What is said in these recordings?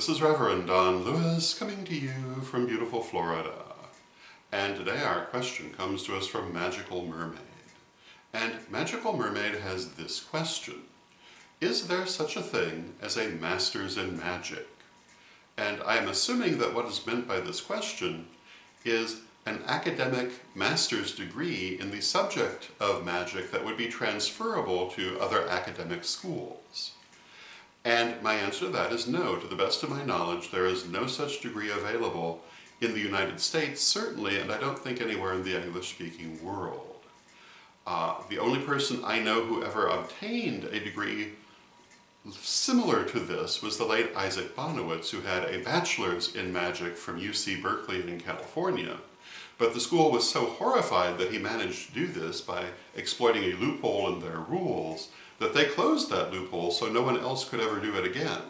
this is Reverend Don Lewis coming to you from beautiful Florida. And today our question comes to us from Magical Mermaid. And Magical Mermaid has this question: is there such a thing as a Master's in Magic? And I am assuming that what is meant by this question is an academic master's degree in the subject of magic that would be transferable to other academic schools. And my answer to that is no. To the best of my knowledge, there is no such degree available in the United States, certainly, and I don't think anywhere in the English-speaking world. The only person I know who ever obtained a degree similar to this was the late Isaac Bonowitz, who had a bachelor's in magic from UC Berkeley in California. But the school was so horrified that he managed to do this by exploiting a loophole in their rules that they closed that loophole so no one else could ever do it again.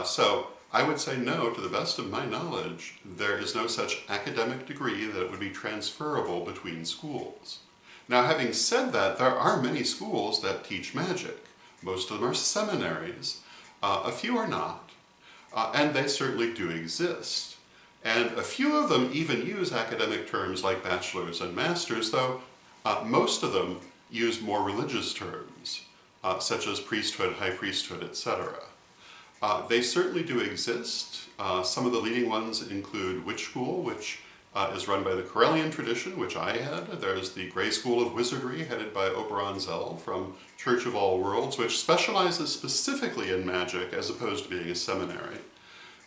So I would say no, to the best of my knowledge, there is no such academic degree that it would be transferable between schools. Now, having said that, there are many schools that teach magic. Most of them are seminaries, a few are not, and they certainly do exist. And a few of them even use academic terms like bachelor's and master's, though most of them use more religious terms, such as priesthood, high priesthood, etc. They certainly do exist. Some of the leading ones include Witch School, which is run by the Corellian tradition, which I had. There's the Grey School of Wizardry, headed by Oberon Zell from Church of All Worlds, which specializes specifically in magic as opposed to being a seminary.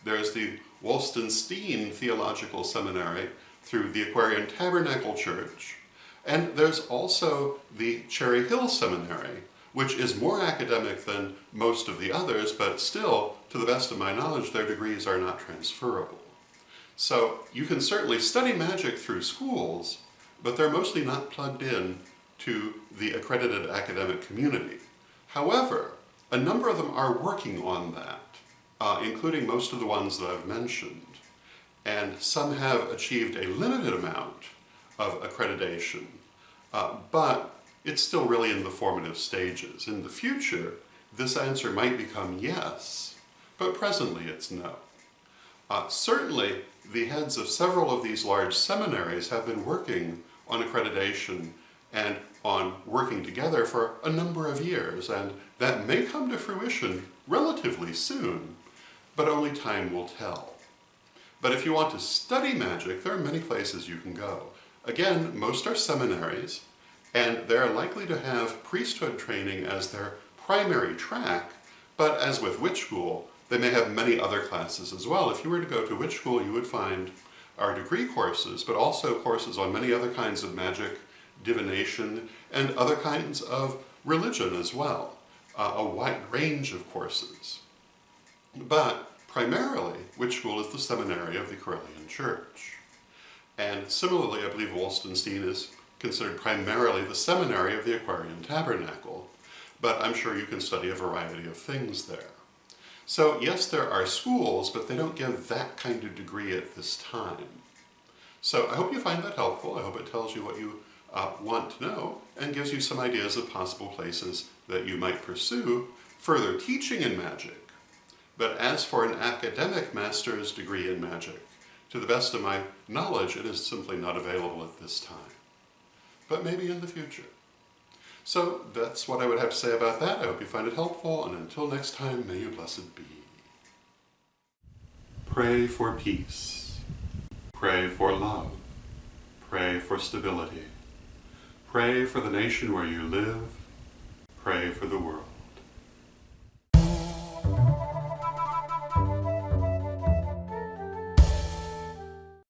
There's the Wolstenstein Theological Seminary through the Aquarian Tabernacle Church. And there's also the Cherry Hill Seminary, which is more academic than most of the others, but still, to the best of my knowledge, their degrees are not transferable. So you can certainly study magic through schools, but they're mostly not plugged in to the accredited academic community. However, a number of them are working on that, including most of the ones that I've mentioned. And some have achieved a limited amount of accreditation, but it's still really in the formative stages. In the future, this answer might become yes, but presently it's no. Certainly, the heads of several of these large seminaries have been working on accreditation and on working together for a number of years, and that may come to fruition relatively soon, but only time will tell. But if you want to study magic, there are many places you can go. Again, most are seminaries, and they're likely to have priesthood training as their primary track, but as with Witch School, they may have many other classes as well. If you were to go to Witch School, you would find our degree courses, but also courses on many other kinds of magic, divination, and other kinds of religion as well. A wide range of courses. But primarily, Witch School is the seminary of the Corellian Church. And similarly, I believe Wolstenstein is considered primarily the seminary of the Aquarian Tabernacle, but I'm sure you can study a variety of things there. So yes, there are schools, but they don't give that kind of degree at this time. So I hope you find that helpful. I hope it tells you what you want to know and gives you some ideas of possible places that you might pursue further teaching in magic. But as for an academic master's degree in magic, to the best of my knowledge, it is simply not available at this time. But maybe in the future. So that's what I would have to say about that. I hope you find it helpful, and until next time, may you blessed be. Pray for peace. Pray for love. Pray for stability. Pray for the nation where you live. Pray for the world.